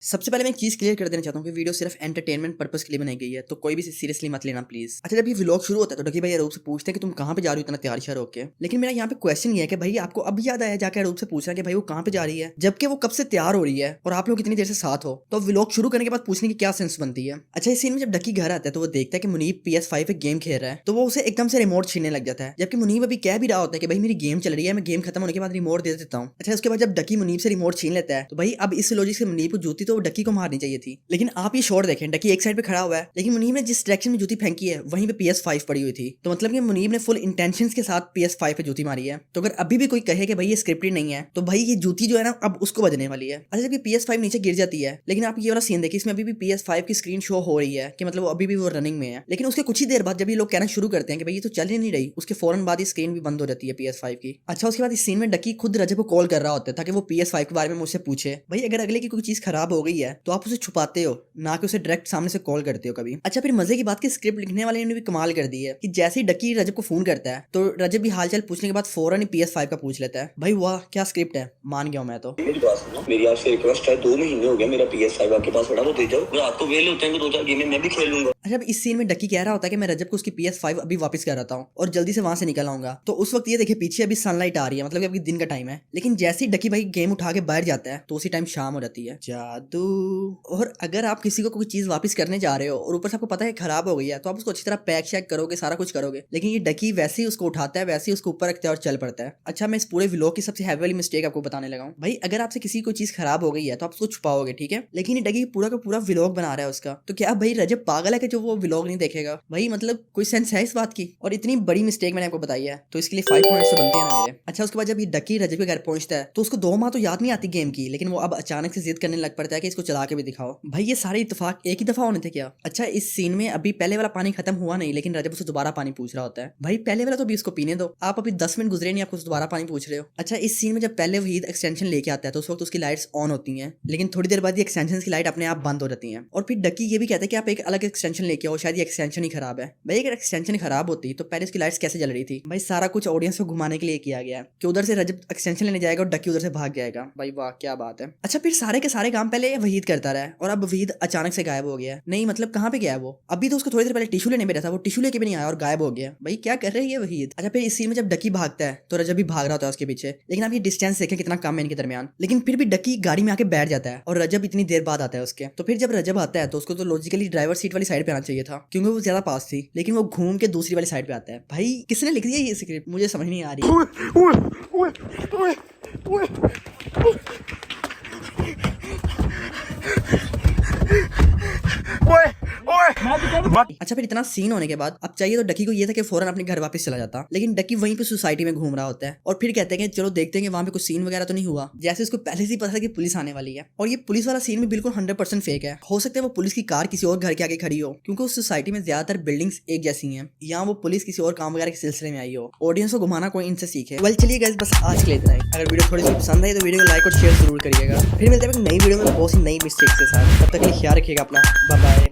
सबसे पहले मैं एक चीज क्लियर कर देना चाहता हूँ कि वीडियो सिर्फ एंटरटेनमेंट पर्पस के लिए बनाई गई है, तो कोई भी सीरियसली मत लेना प्लीज। अच्छा, जब ये व्लॉग शुरू होता है तो डकी भाई अरूप से पूछते हैं कि तुम कहाँ पे जा रही हो इतना तैयार श्यार होके। लेकिन मेरा यहाँ पे क्वेश्चन ये है कि भाई आपको अब याद आया जाकर अरूप से पूछना कि भाई वो कहाँ पे जा रही है, जबकि वो कब से तैयार हो रही है और आप लोग कितनी देर से साथ हो। तो व्लॉग शुरू करने के बाद पूछने की क्या सेंस बनती है। अच्छा, इस सीन में जब डकी घर आता है तो वो देखता है कि मुनीब PS5 पे गेम खेल रहा है, तो वो उसे एकदम से रिमोट छीनने लग जाता है, जबकि मुनीब अभी कह भी रहा होता है कि भाई मेरी गेम चल रही है, मैं गेम खत्म होने के बाद रिमोट दे देता हूँ। अच्छा, उसके बाद जब डकी मुनीब से रिमोट छीन लेता है तो भाई अब इस लॉजिक से मुनीब को जूती तो डकी को मारनी चाहिए थी। लेकिन आप ये शॉट देखें, डकी एक साइड पे खड़ा हुआ है, लेकिन मुनीब ने जिस डायरेक्शन में जूती फेंकी है वहीं पे PS5 पड़ी हुई थी। तो मतलब कि मुनीब ने फुल इंटेंशंस के साथ PS5 पे जूती मारी है। तो अगर अभी भी कोई कहे कि भाई ये स्क्रिप्टेड नहीं है तो भाई ये जूती जो है ना अब उसको बजने वाली है। अच्छा, जब ये PS5 नीचे गिर जाती है, लेकिन आप ये वाला सीन देखिए, इसमें अभी भी PS5 की स्क्रीन शो हो रही है कि मतलब अभी भी वो रनिंग में है। लेकिन उसके कुछ ही देर बाद जब ये लोग कहना शुरू करते हैं कि भाई ये तो चल ही नहीं रही, उसके फौरन बाद ये स्क्रीन भी बंद हो जाती है PS5 की। अच्छा, उसके बाद इस सीन में डकी खुद रजब को कॉल कर रहा होता है ताकि वो PS5 के बारे में मुझसे पूछे। भाई अगर अगले की कोई चीज खराब हो गई है तो आप उसे छुपाते हो, ना कि उसे डायरेक्ट सामने से कॉल करते हो कभी। अच्छा, फिर मजे की बात की स्क्रिप्ट लिखने वाले ने भी कमाल कर दी है कि जैसे ही डकी रजब को फोन करता है तो रजब भी हालचाल पूछने के बाद फौरन ही PS5 का पूछ लेता है। भाई वाह, क्या स्क्रिप्ट है, मान गया हूं मैं तो। मेरी आपसे रिक्वेस्ट है, 2 महीने हो गए मेरा PS5 आपके पास पड़ा, वो दे जाओ। रात को वेल होते हैं तो 2-4 गेम मैं भी खेल लूंगा। अच्छा, अब इस सीन में डकी कह रहा होता है कि मैं रजब को उसकी PS5 अभी वापस कर रहा हूँ और जल्दी से वहां से निकल आऊंगा। तो उस वक्त ये देखिए पीछे अभी सनलाइट आ रही है, मतलब अभी दिन का टाइम है। लेकिन जैसे ही डकी भाई गेम उठा के बाहर जाता है तो उसी टाइम शाम हो जाती है। जादू। और अगर आप किसी को कोई चीज वापस करने जा रहे हो और ऊपर से आपको पता है खराब हो गई है तो आप उसको अच्छी तरह पैक शैक करोगे, सारा कुछ करोगे। लेकिन ये डकी वैसे ही उसको उठाता है, वैसे ही उसको ऊपर रखता है और चल पड़ता है। अच्छा, मैं इस पूरे व्लॉग की सबसे हैवी वाली मिस्टेक आपको बताने लगा हूँ। भाई अगर आपसे किसी को चीज खराब हो गई है तो आप उसको छुपाओगे, ठीक है। लेकिन ये डकी पूरा का पूरा व्लॉग बना रहा है उसका, तो क्या भाई रजब पागल है कि जो वो व्लॉग नहीं देखेगा? भाई मतलब कोई सेंस है इस बात की? और इतनी बड़ी मिस्टेक मैंने आपको बताई है तो इसके लिए 5 पॉइंट्स तो बनते हैं ना मेरे। अच्छा, उसके बाद जब ये डकी रजब के घर पहुंचता है तो उसको 2 माह तो याद नहीं आती गेम की, लेकिन वो अब अचानक से जिद करने लग पड़ता है कि इसको चला के भी दिखाओ। भाई ये सारे इत्तेफाक एक ही दफा होने थे क्या? अच्छा, इस सीन में अभी पहले वाला पानी खत्म हुआ नहीं, लेकिन रजब उसे दोबारा पानी पूछ रहा होता है। भाई पहले वाला तो अभी उसको पीने दो, आप अभी 10 मिनट गुजरे नहीं, आप दोबारा पानी पूछ रहे हो। अच्छा, इस सीन में जब पहले वहीद एक्सटेंशन लेके आता है तो उस वक्त उसकी लाइट्स ऑन होती हैं, लेकिन थोड़ी देर बाद ये एक्सटेंशन की लाइट अपने आप बंद हो जाती है। और फिर डकी ये भी कहता है कि आप एक अलग एक्सटेंशन लेके आओ, शायद ये एक्सटेंशन ही खराब है। भाई अगर एक्सटेंशन खराब होती तो पहले इसकी लाइट्स कैसे जल रही थी? भाई सारा कुछ ऑडियंस को घुमाने के लिए किया गया कि उधर से रजब एक्सटेंशन लेने जाएगा और डकी उधर से भाग जाएगा। भाई वाह, क्या बात है। अच्छा, फिर सारे के सारे काम पहले वहीद करता रहा और अब वहीद अचानक से गायब हो गया। नहीं मतलब कहाँ पे गया है वो? अभी तो उसको थोड़ी देर पहले टिश्यू लेने बैठा था, वो टिश्यू लेके भी नहीं आया और गायब हो गया। भाई क्या कर रही है वहीद? अच्छा, फिर इस सीन में जब डकी भागता है तो रजब भी भाग रहा होता है उसके पीछे, लेकिन आप ये डिस्टेंस देखें कितना कम है इनके दरमियान। लेकिन फिर भी डकी गाड़ी में आके बैठ जाता है और रजब इतनी देर बाद आता है उसके। तो फिर जब रजब आता है तो उसको तो लॉजिकली ड्राइवर सीट वाली साइड पे आना चाहिए था क्योंकि वो ज्यादा पास थी, लेकिन वो घूम के दूसरी वाली साइड पे आता है। भाई किसने लिख दिया ये स्क्रिप्ट? मुझे समझ नहीं आ रही। अच्छा, फिर इतना सीन होने के बाद अब चाहिए तो डकी को ये था कि फौरन अपने घर वापस चला जाता, लेकिन डकी वहीं पे सोसाइटी में घूम रहा होता है और फिर कहते हैं कि चलो देखते हैं कि वहां पे कुछ सीन वगैरह तो नहीं हुआ। जैसे उसको पहले से ही पता था कि पुलिस आने वाली है और ये पुलिस वाला सीन भी बिल्कुल 100% फेक है। हो सकता है वो पुलिस की कार किसी और घर के आगे खड़ी हो क्योंकि उस सोसाइटी में ज्यादातर बिल्डिंग्स एक जैसी हैं, या वो पुलिस किसी और काम वगैरह के सिलसिले में आई हो। ऑडियंस को घुमाना कोई इनसे सीखे। वेल चलिए गाइस, बस आज के लिए इतना ही। अगर वीडियो थोड़ी सी पसंद आई तो वीडियो को लाइक और शेयर जरूर करिएगा। फिर मिलते हैं एक नई वीडियो में बहुत सी नई मिस्टेक्स के साथ। तब तक के लिए ख्याल रखिएगा अपना। Bye bye.